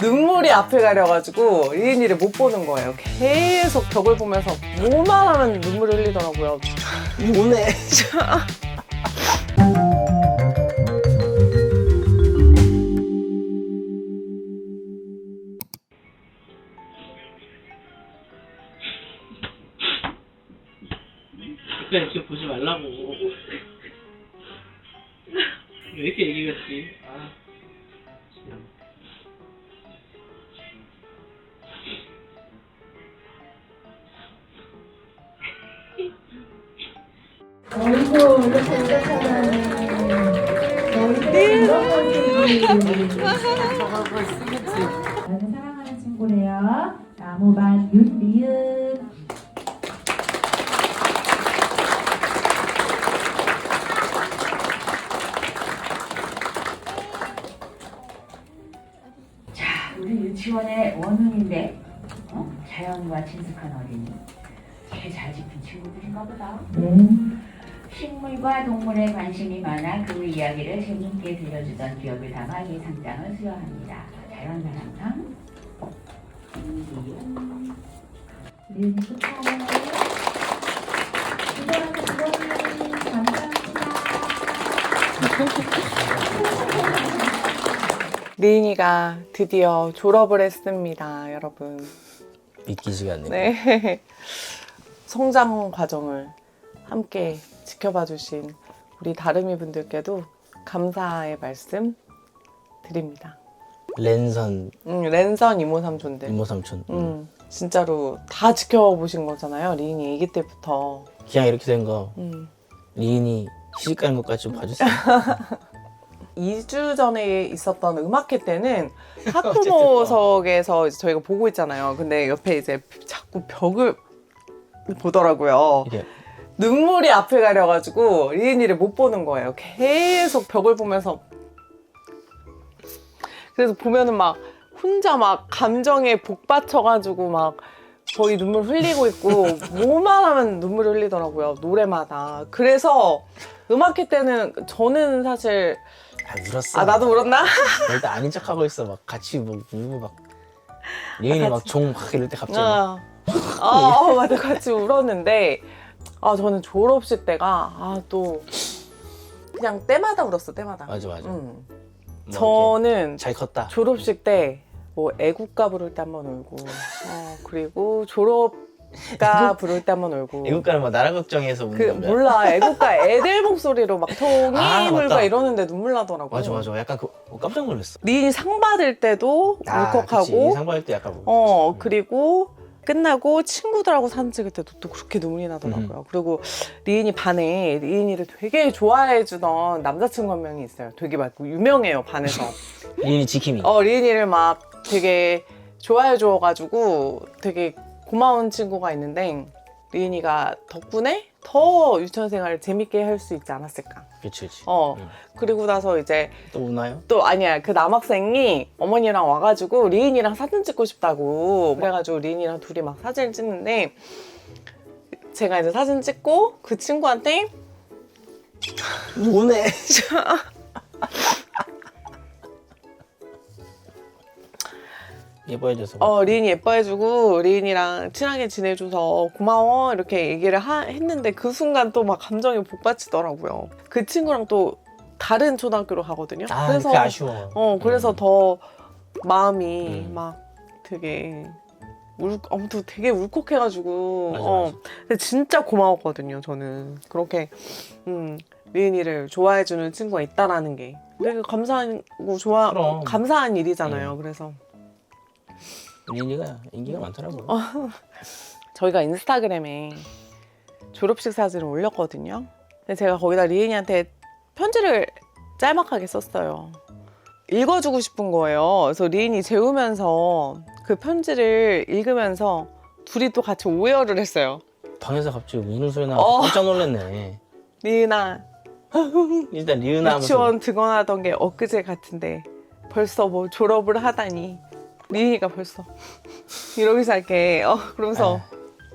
눈물이 앞에 가려가지고 리은이를 못 보는 거예요. 계속 벽을 보면서 뭐만 하면 눈물을 흘리더라고요. 오네. 그래, 이렇게 보지 말라고. 왜 이렇게 얘기했지? 아, 진짜. 어이구, 이렇게 오래잖아요. 나는 사랑하는 친구래요. 나무반 윤리은. 자, 우리 유치원의 원훈인데, 자연과 친숙한 어린이. 되게 잘 지킨 친구들인가 보다. 네. 식물과 동물에 관심이 많아 그 이야기를 재밌게 들려주던 기억을 담아 이 상장을 수여합니다. 자연사랑상 리은이 축하해요. 이거는 감사합니다. 리은이가 드디어 졸업을 했습니다, 여러분. 믿기지가 않네요. 네. 성장 과정을 함께 지켜봐 주신 우리 다름이 분들께도 감사의 말씀 드립니다. 랜선 랜선 이모 삼촌들. 이모 삼촌. 진짜로 다 지켜보신 거잖아요. 리은이 아기 때부터. 그냥 이렇게 된 거 리인이 시집가는 것까지 좀 봐주세요. 2주 전에 있었던 음악회 때는 학부모석에서 이제 저희가 보고 있잖아요. 근데 옆에 이제 자꾸 벽을 보더라고요. 이게 눈물이 앞에 가려가지고 리은이를 못 보는 거예요. 계속 벽을 보면서. 그래서 보면은 막 혼자 막 감정에 복받쳐가지고 막 거의 눈물 흘리고 있고 뭐만 하면 눈물 흘리더라고요. 노래마다. 그래서 음악회 때는 저는 사실 울었어. 아 나도 울었나? 일단 아닌 척하고 있어. 막 같이 뭐 울고 막 리인이 막 종 막 이럴 때 갑자기 막 맞아. 같이 울었는데 저는 졸업식 때가 또 그냥 때마다 울었어. 때마다. 맞아. 뭐 저는 잘 컸다. 졸업식 때 뭐 애국가 부를 때 한 번 울고 그리고 졸업가 부를 때 한 번 울고 애국가는 막 나라 걱정해서 우는 거야. 몰라. 애국가 애들 목소리로 막 통일불가 맞다. 이러는데 눈물 나더라고. 맞아. 약간 깜짝 놀랐어. 리인이 상 받을 때도 울컥하고 그치. 상 받을 때 약간 울컥. 그리고 끝나고 친구들하고 사진 찍을 때도 또 그렇게 눈물이 나더라고요. 그리고 리인이 반에 리인이를 되게 좋아해주던 남자친구 한 명이 있어요. 되게 막 유명해요, 반에서. 리인이 지킴이. 리인이를 막 되게 좋아해줘가지고 되게 고마운 친구가 있는데 리인이가 덕분에 더 유치원생활을 재밌게 할 수 있지 않았을까. 그치. 그리고 나서 이제 또 우나요? 또 아니야, 그 남학생이 어머니랑 와가지고 리인이랑 사진 찍고 싶다고 그래가지고 리인이랑 둘이 막 사진을 찍는데 제가 이제 사진 찍고 그 친구한테 오네. 예뻐해줘서. 리인이 예뻐해주고 리인이랑 친하게 지내줘서 고마워 이렇게 얘기를 했는데 그 순간 또 막 감정이 복받치더라고요. 그 친구랑 또 다른 초등학교로 가거든요. 그게 아쉬워. 그래서 더 마음이 막 되게 아무튼 되게 울컥해가지고 맞아. 근데 진짜 고마웠거든요. 저는 그렇게 리은이를 좋아해주는 친구가 있다라는 게 되게 감사하고 그럼. 감사한 일이잖아요. 그래서 리인이가 인기가 많더라고. 저희가 인스타그램에 졸업식 사진을 올렸거든요. 근데 제가 거기다 리은이한테 편지를 짤막하게 썼어요. 읽어주고 싶은 거예요. 그래서 리은이 재우면서 그 편지를 읽으면서 둘이 또 같이 오열을 했어요. 방에서 갑자기 우는 소리 나서 깜짝 놀랐네. 리은아, 일단 리은아 하면서 유치원 등원하던 게 엊그제 같은데 벌써 뭐 졸업을 하다니. 리은이가 벌써 이러면서 이렇게 그러면서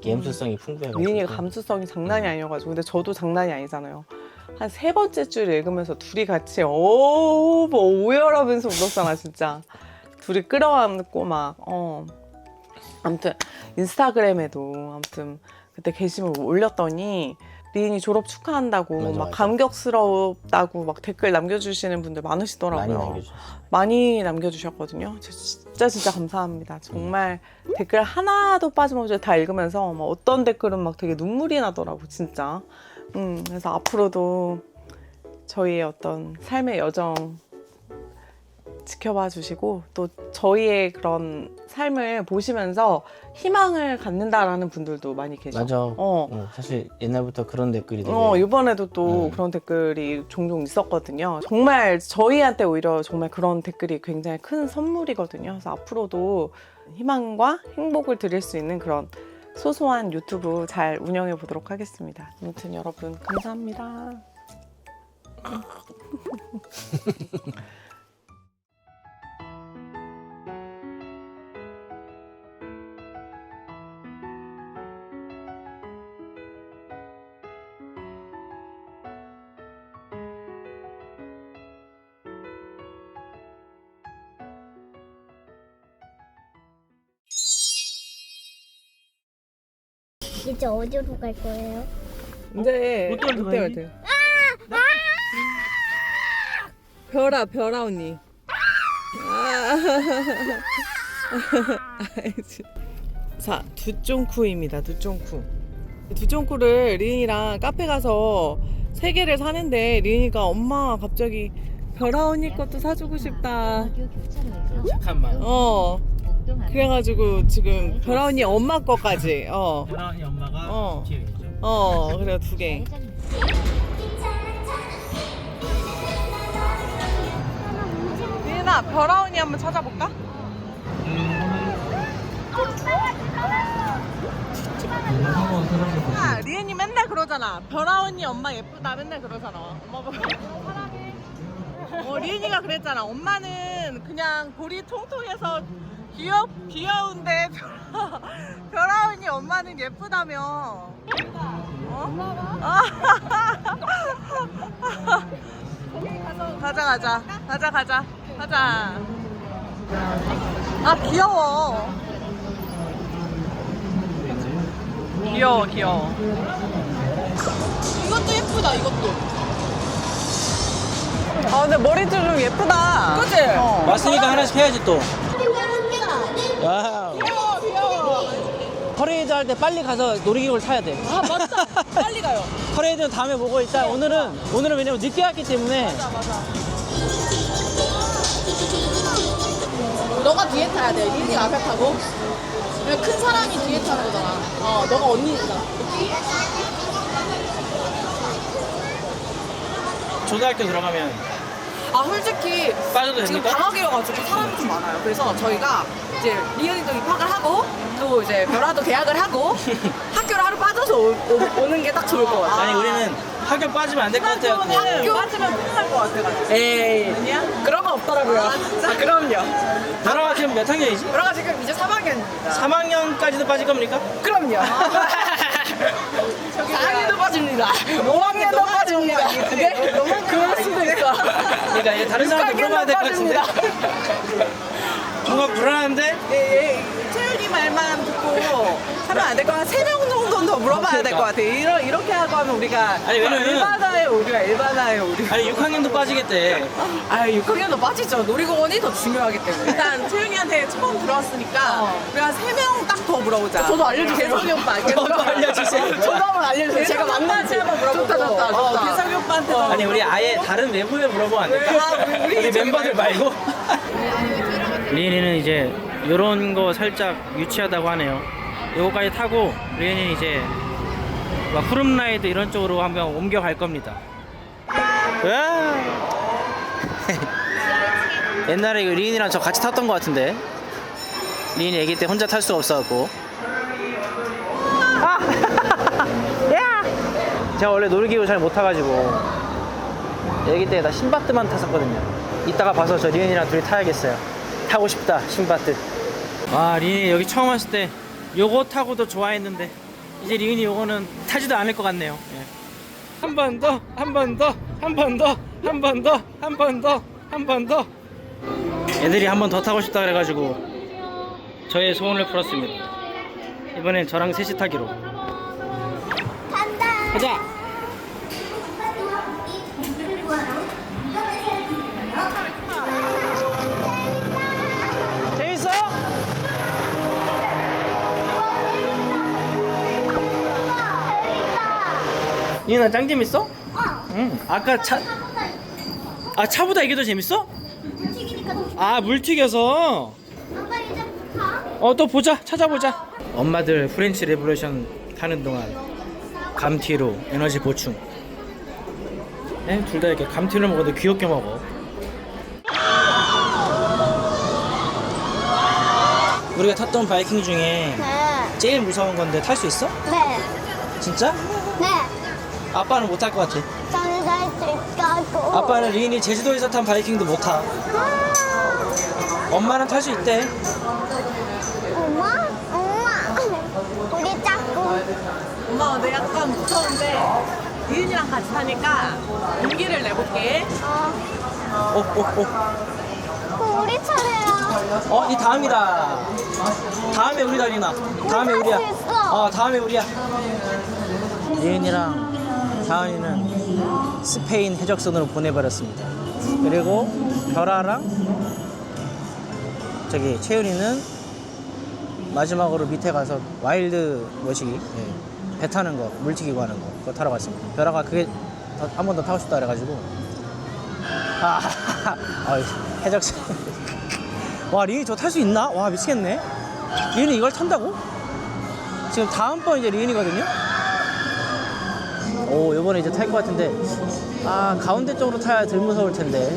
감수성이 풍부해가지고. 리은이가 감수성이 장난이 아니어가지고 근데 저도 장난이 아니잖아요. 한 3번째 줄 읽으면서 둘이 같이 뭐 오열하면서 울었잖아 진짜. 둘이 끌어안고 막 아무튼 인스타그램에도 아무튼 그때 게시물 올렸더니 리인이 졸업 축하한다고 맞아, 막 맞아. 감격스럽다고 막 댓글 남겨주시는 분들 많으시더라고요. 많이 남겨주셨어. 많이 남겨주셨거든요. 진짜 감사합니다. 정말 댓글 하나도 빠짐없이 다 읽으면서 막 어떤 댓글은 막 되게 눈물이 나더라고 진짜. 그래서 앞으로도 저희의 어떤 삶의 여정 지켜봐 주시고 또 저희의 그런 삶을 보시면서 희망을 갖는다라는 분들도 많이 계셔. 맞아. 사실 옛날부터 그런 댓글이 되게 이번에도 또 그런 댓글이 종종 있었거든요. 정말 저희한테 오히려 정말 그런 댓글이 굉장히 큰 선물이거든요. 그래서 앞으로도 희망과 행복을 드릴 수 있는 그런 소소한 유튜브 잘 운영해 보도록 하겠습니다. 아무튼 여러분 감사합니다. 이제 어디로 갈 거예요? 이제 롯데월드 가야지. 별아 언니. 자, 두쫑쿠입니다. 두쫑쿠를 리은이랑 카페 가서 3개를 사는데 리은이가 엄마 갑자기 별아 언니 것도 사주고 싶다. 잠깐만. 그래가지고 지금 별아 언니 엄마 거까지. 별아언니 엄마가 뒤에 있죠. 그래 2개. 리은아, 별아 언니 한번 찾아볼까? 리은이 맨날 그러잖아. 별아 언니 엄마 예쁘다 맨날 그러잖아. 엄마 보고 사랑해. 리은이가 그랬잖아. 엄마는 그냥 볼이 통통해서 귀여운데 별아 언니 엄마는 예쁘다며. 엄마가? 가자. 아 귀여워. 이것도 예쁘다. 근데 머리도 좀 예쁘다. 그치? 왔으니까 하나씩 해야지 또. 와우. 귀여워. 퍼레이드 할 때 빨리 가서 놀이기구를 타야 돼. 아 맞다. 빨리 가요. 퍼레이드는 다음에 보고 일단 오늘은 왜냐면 늦게 왔기 때문에 너가 뒤에 타야 돼. 리은이가 앞에 타고. 큰 사람이 뒤에 타는 거잖아. 너가 언니니까. 초등학교 들어가면 솔직히 빠져도 지금 됩니까? 방학이어가지고 사람이 좀 많아요. 그래서 저희가 이제 리은이도 입학을 하고 또 이제 별아도 계약을 하고 학교를 하루 빠져서 오는 게 딱 좋을 것 같아. 아니 우리는 학교 빠지면 안 될 것 같아요. 학교 빠지면 끝날 것 같아가지고. 에이. 아니야? 그런 거 없더라고요. 진짜? 그럼요. 별아가 지금 몇 학년이지? 별아가 지금 이제 3학년입니다. 3학년까지도 빠질 겁니까? 그럼요. 4학년도 빠집니다. 5학년도 빠집니다. 네? 그럴 수도 있어. 그러니까 이제 다른 사람한테 물어봐야 될 것 같은데. 뭔가 불안한데? 채윤이 말만 듣고 하면 안 될 것 같아. 3명 정도는 더 물어봐야 될 것 같아. 이렇게 하고 하면 우리가 아니, 왜냐면- 일반화의 오류. 아니 6학년도 빠지겠대. 6학년도 빠지죠. 놀이공원이 더 중요하기 때문에. 일단 채윤이한테 처음 들어왔으니까 우리가 3명 딱 더 물어보자. 저도 알려주세요. 개성이 오빠. 저도 알려주세요. 저도 한번 알려주세요. 제가 만나지 한번 물어보고. 좋다. 개성이 오빠한테. 아니 우리 아예 다른 외부에 물어보면 안 될까? 우리 멤버들 말고. 리은이는 이제 요런 거 살짝 유치하다고 하네요. 요거까지 타고 리은이는 이제 막 후룸라이드 이런 쪽으로 한번 옮겨갈 겁니다. 와! 옛날에 리은이랑 저 같이 탔던 것 같은데 리은이 애기 때 혼자 탈 수가 없어갖고 제가 원래 놀이기구 잘 못 타가지고 애기 때 나 신바트만 탔었거든요. 이따가 봐서 저 리은이랑 둘이 타야겠어요. 타고 싶다 신바트. 와 리은이 여기 처음 왔을 때 요거 타고도 좋아했는데 이제 리은이 요거는 타지도 않을 것 같네요. 예. 한 번 더, 한 번 더, 한 번 더, 한 번 더, 한 번 더, 한 번 더. 애들이 한 번 더 타고 싶다 그래가지고 저의 소원을 풀었습니다. 이번엔 저랑 셋이 타기로. 간다. 가자. 재밌어? 이나 짱 재밌어? 응. 아까 차보다 이게 더 재밌어? 튀기니까 더. 아, 물 튀겨서. 아빠 이제 가. 또 보자. 찾아보자. 엄마들 프렌치 레볼루션 타는 동안 감튀로 에너지 보충. 둘 다 이렇게 감튀를 먹어도 귀엽게 먹어. 우리가 탔던 바이킹 중에 네. 제일 무서운 건데 탈 수 있어? 네. 진짜? 네. 아빠는 못 탈 것 같아. 저는 갈수 있고. 아빠는 리인이 제주도에서 탄 바이킹도 못 타. 엄마는 탈 수 있대. 엄마? 우리 짝꿍. 엄마 근데 약간 무서운데 리은이랑 같이 타니까 용기를 내볼게. 우리 차례야. 이 다음이다. 다음에 우리다, 리나. 다음에 우리야. 탈수 있어. 다음에 우리야. 리은이랑 다은이는 스페인 해적선으로 보내버렸습니다. 그리고 별아랑 저기 채윤이는 마지막으로 밑에 가서 와일드 뭐시기 배 타는 거, 물 튀기고 하는 거 그거 타러 갔습니다. 별아가 그게 한 번 더 타고 싶다 그래가지고 해적선. 와, 리은이 저 탈 수 있나? 와, 미치겠네. 리은이 이걸 탄다고? 지금 다음번 이제 리은이거든요. 요번에 이제 탈 것 같은데 가운데 쪽으로 타야 덜 무서울 텐데.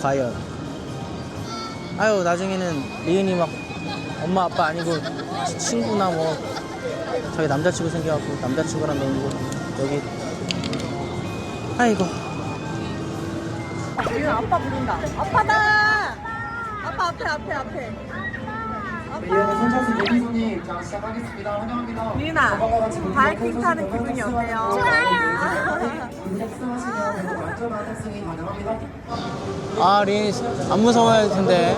과연 나중에는 리은이 막 엄마 아빠 아니고 친구나 뭐 자기 남자친구 생겨갖고 남자친구랑 놀고 여기 아이고. 리은 아빠 부른다. 아빠다. 아빠 앞에. 선착순 대기손님 자 시작하겠습니다. 환영합니다. 리은아 바이킹 타는 기분이 어때요? 좋아요. 탑승하시면 모두 안전한 탑승이 가능합니다. 리은이 안 무서워야 할 텐데.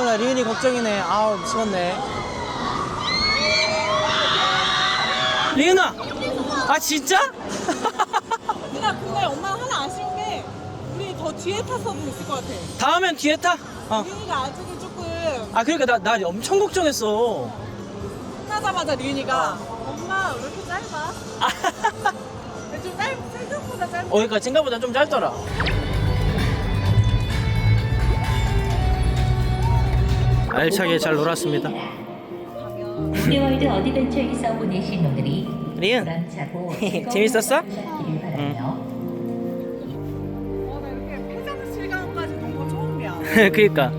나 리은이 걱정이네. 미치겠네. 리은아! 진짜? 누나 근데 엄마 하나 아쉬운 게 우리 더 뒤에 탔어도 있을 것 같아. 다음엔 뒤에 타? 리은이가 아직은 조금 그러니까 나 엄청 걱정했어. 끝나자마자 리은이가 엄마 왜 이렇게 짧아? 좀 생각보다 짧아. 그러니까 생각보다 좀 짧더라. 알차게 잘 놀았습니다. 우리월드 어드벤처에서 보내신 오늘이 리은, 보람차고 재밌었어? 즐거운 바라며 나 이렇게 폐장 실감까지 본 거 처음이야. 그니까